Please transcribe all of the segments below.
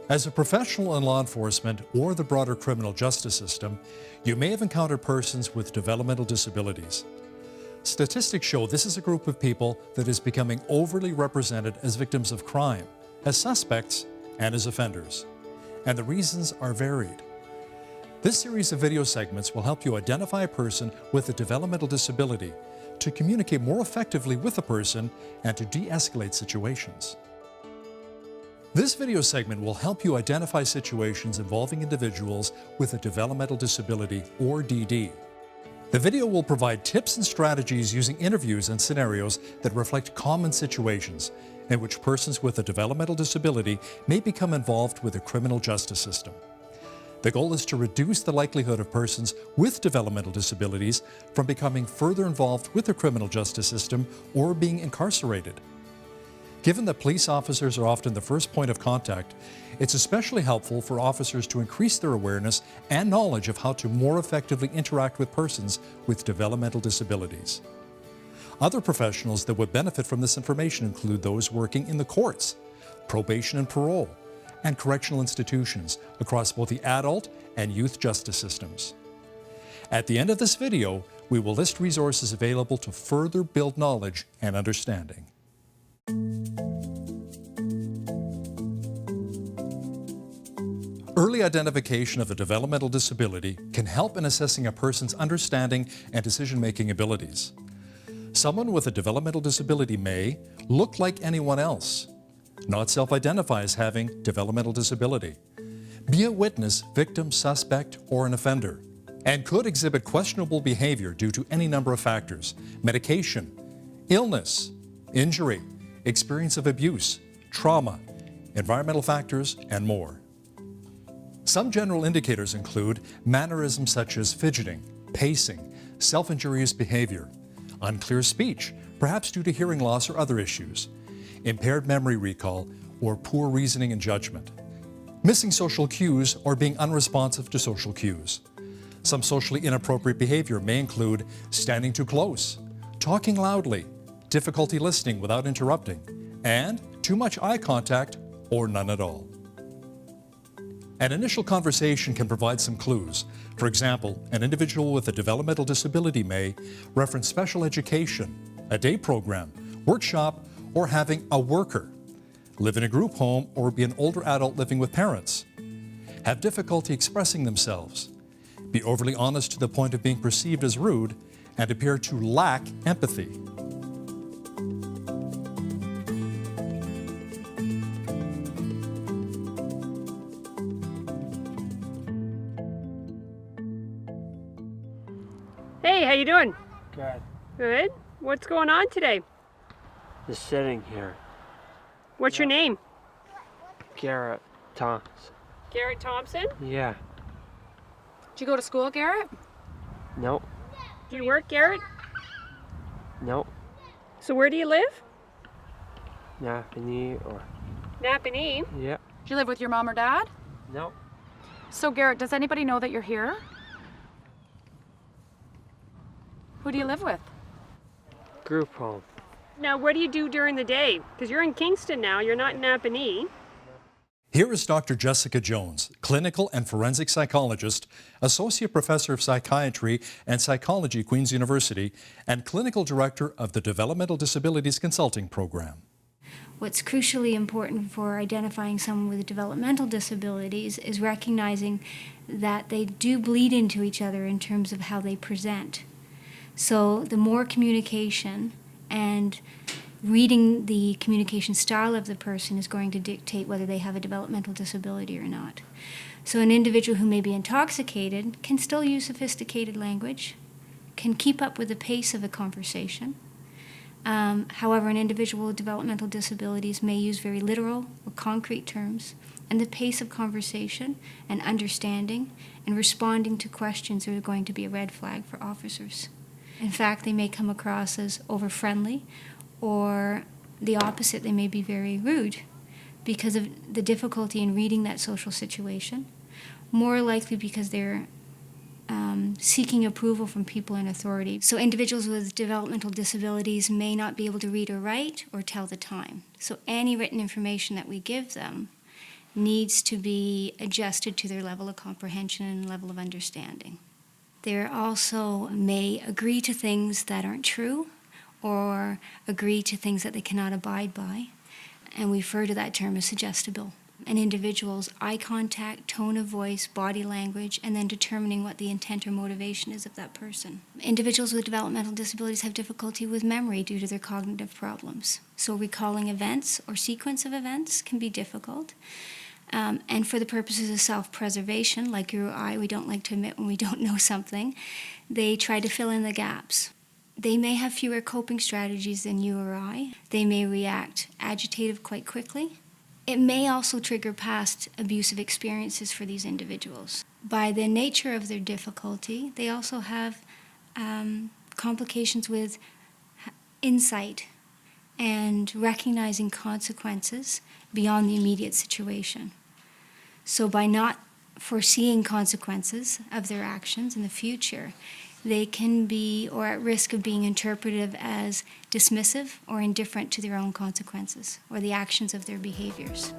As a professional in law enforcement or the broader criminal justice system, you may have encountered persons with developmental disabilities. Statistics show this is a group of people that is becoming overly represented as victims of crime, as suspects, and as offenders. And the reasons are varied. This series of video segments will help you identify a person with a developmental disability, to communicate more effectively with a person, and to de-escalate situations. This video segment will help you identify situations involving individuals with a developmental disability, or DD. The video will provide tips and strategies using interviews and scenarios that reflect common situations in which persons with a developmental disability may become involved with the criminal justice system. The goal is to reduce the likelihood of persons with developmental disabilities from becoming further involved with the criminal justice system or being incarcerated. Given that police officers are often the first point of contact, it's especially helpful for officers to increase their awareness and knowledge of how to more effectively interact with persons with developmental disabilities. Other professionals that would benefit from this information include those working in the courts, probation and parole, and correctional institutions across both the adult and youth justice systems. At the end of this video, we will list resources available to further build knowledge and understanding. Early identification of a developmental disability can help in assessing a person's understanding and decision-making abilities. Someone with a developmental disability may look like anyone else, not self-identify as having developmental disability, be a witness, victim, suspect, or an offender, and could exhibit questionable behavior due to any number of factors: medication, illness, injury, experience of abuse, trauma, environmental factors, and more. Some general indicators include mannerisms such as fidgeting, pacing, self-injurious behavior, unclear speech, perhaps due to hearing loss or other issues, impaired memory recall, or poor reasoning and judgment, missing social cues or being unresponsive to social cues. Some socially inappropriate behavior may include standing too close, talking loudly, difficulty listening without interrupting, and too much eye contact or none at all. An initial conversation can provide some clues. For example, an individual with a developmental disability may reference special education, a day program, workshop, or having a worker, live in a group home or be an older adult living with parents, have difficulty expressing themselves, be overly honest to the point of being perceived as rude, and appear to lack empathy. Hey, how you doing? Good. Good. What's going on today? Just sitting here. What's your name? Garrett Thompson. Garrett Thompson? Yeah. Did you go to school, Garrett? Nope. Do you work, Garrett? Nope. So where do you live? Napanee or... Napanee. Yep. Do you live with your mom or dad? Nope. So, Garrett, does anybody know that you're here? Who do you live with? Group home. Now, what do you do during the day? Because you're in Kingston now, you're not in Napanee. Here is Dr. Jessica Jones, clinical and forensic psychologist, associate professor of psychiatry and psychology at Queen's University, and clinical director of the Developmental Disabilities Consulting Program. What's crucially important for identifying someone with developmental disabilities is recognizing that they do bleed into each other in terms of how they present. So the more communication and reading the communication style of the person is going to dictate whether they have a developmental disability or not. So an individual who may be intoxicated can still use sophisticated language, can keep up with the pace of a conversation. However, an individual with developmental disabilities may use very literal or concrete terms, and the pace of conversation and understanding and responding to questions are going to be a red flag for officers. In fact, they may come across as over-friendly, or the opposite, they may be very rude because of the difficulty in reading that social situation, more likely because they're seeking approval from people in authority. So individuals with developmental disabilities may not be able to read or write or tell the time. So any written information that we give them needs to be adjusted to their level of comprehension and level of understanding. They also may agree to things that aren't true or agree to things that they cannot abide by, and we refer to that term as suggestible. An individual's eye contact, tone of voice, body language, and then determining what the intent or motivation is of that person. Individuals with developmental disabilities have difficulty with memory due to their cognitive problems. So recalling events or sequence of events can be difficult. And for the purposes of self-preservation, like you or I, we don't like to admit when we don't know something, they try to fill in the gaps. They may have fewer coping strategies than you or I. They may react agitative quite quickly. It may also trigger past abusive experiences for these individuals. By the nature of their difficulty, they also have complications with insight and recognizing consequences beyond the immediate situation. So by not foreseeing consequences of their actions in the future, they can be or at risk of being interpreted as dismissive or indifferent to their own consequences or the actions of their behaviors.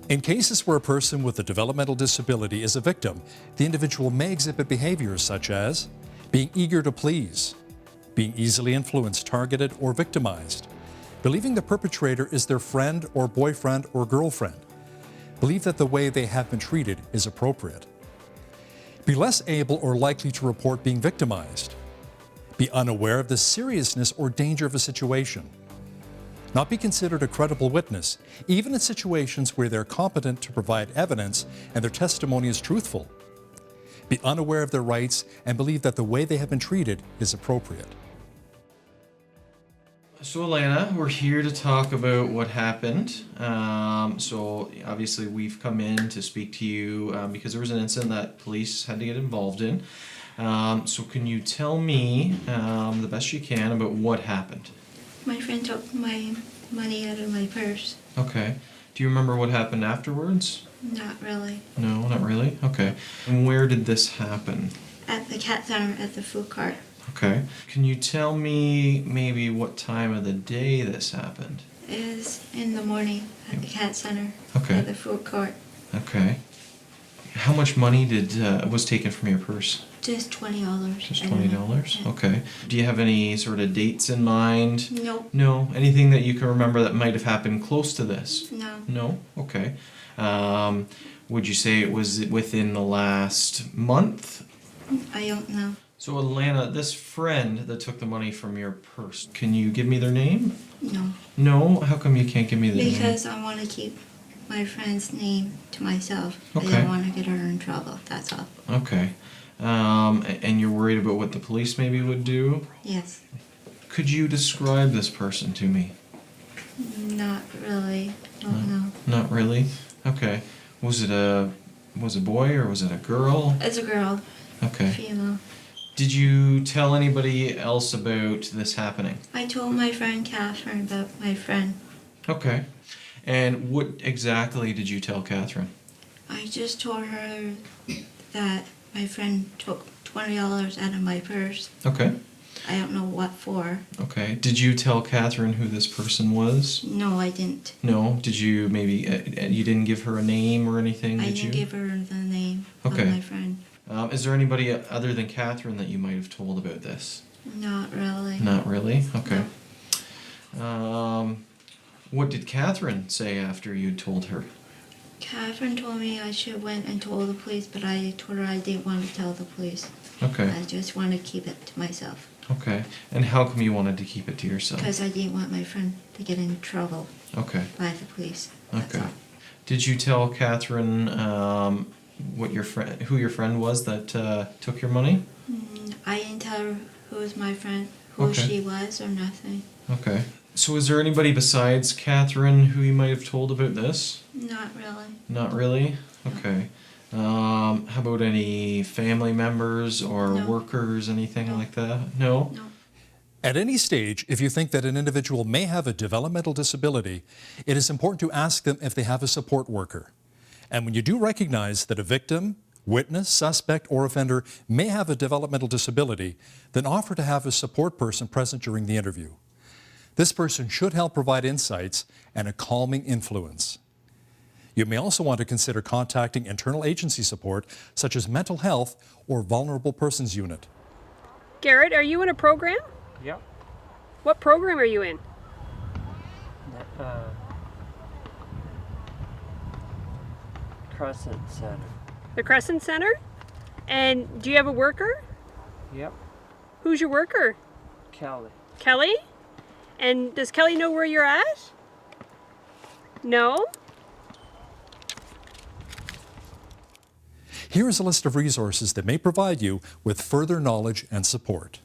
In cases where a person with a developmental disability is a victim, the individual may exhibit behaviors such as being eager to please, being easily influenced, targeted, or victimized, believing the perpetrator is their friend or boyfriend or girlfriend, believe that the way they have been treated is appropriate, be less able or likely to report being victimized, be unaware of the seriousness or danger of a situation, not be considered a credible witness, even in situations where they're competent to provide evidence and their testimony is truthful, be unaware of their rights and believe that the way they have been treated is appropriate. So Alana, we're here to talk about what happened. So obviously we've come in to speak to you because there was an incident that police had to get involved in. So can you tell me the best you can about what happened? My friend took my money out of my purse. Okay. Do you remember what happened afterwards? Not really. No, not really? Okay. And where did this happen? At the cat center at the food cart. Okay. Can you tell me maybe what time of the day this happened? It was in the morning at the cat center. Okay. At the food court. Okay. How much money was taken from your purse? Just $20. Just $20? Yeah. Okay. Do you have any sort of dates in mind? Nope. No? Anything that you can remember that might have happened close to this? No. No? Okay. Would you say it was within the last month? I don't know. So Alana, this friend that took the money from your purse, can you give me their name? No. No? How come you can't give me their name? Because I want to keep my friend's name to myself. Okay. I don't want to get her in trouble, that's all. Okay. And you're worried about what the police maybe would do? Yes. Could you describe this person to me? Not really. Don't know. Not really? Okay. Was it a boy or was it a girl? It's a girl. Okay. Female. Did you tell anybody else about this happening? I told my friend Catherine about my friend. Okay. And what exactly did you tell Catherine? I just told her that my friend took $20 out of my purse. Okay. I don't know what for. Okay. Did you tell Catherine who this person was? No, I didn't. No? Did you maybe, you didn't give her a name or anything, I did didn't you? give her the name Okay. of my friend. Is there anybody other than Catherine that you might have told about this? Not really. Not really? Okay. What did Catherine say after you told her? Catherine told me I should went and told the police, but I told her I didn't want to tell the police. Okay. I just want to keep it to myself. Okay. And how come you wanted to keep it to yourself? Because I didn't want my friend to get in trouble Okay. by the police. That's Okay. all. Did you tell Catherine who your friend was that took your money? I didn't tell her who was my friend, who Okay. she was, or nothing. Okay. So is there anybody besides Catherine who you might have told about this? Not really. Not really? Okay. How about any family members or No. workers, anything No. like that? No? No. At any stage, if you think that an individual may have a developmental disability, it is important to ask them if they have a support worker. And when you do recognize that a victim, witness, suspect, or offender may have a developmental disability, then offer to have a support person present during the interview. This person should help provide insights and a calming influence. You may also want to consider contacting internal agency support, such as mental health or vulnerable persons unit. Garrett, are you in a program? Yep. What program are you in? Crescent Center. The Crescent Center? And do you have a worker? Yep. Who's your worker? Kelly. Kelly? And does Kelly know where you're at? No? Here is a list of resources that may provide you with further knowledge and support.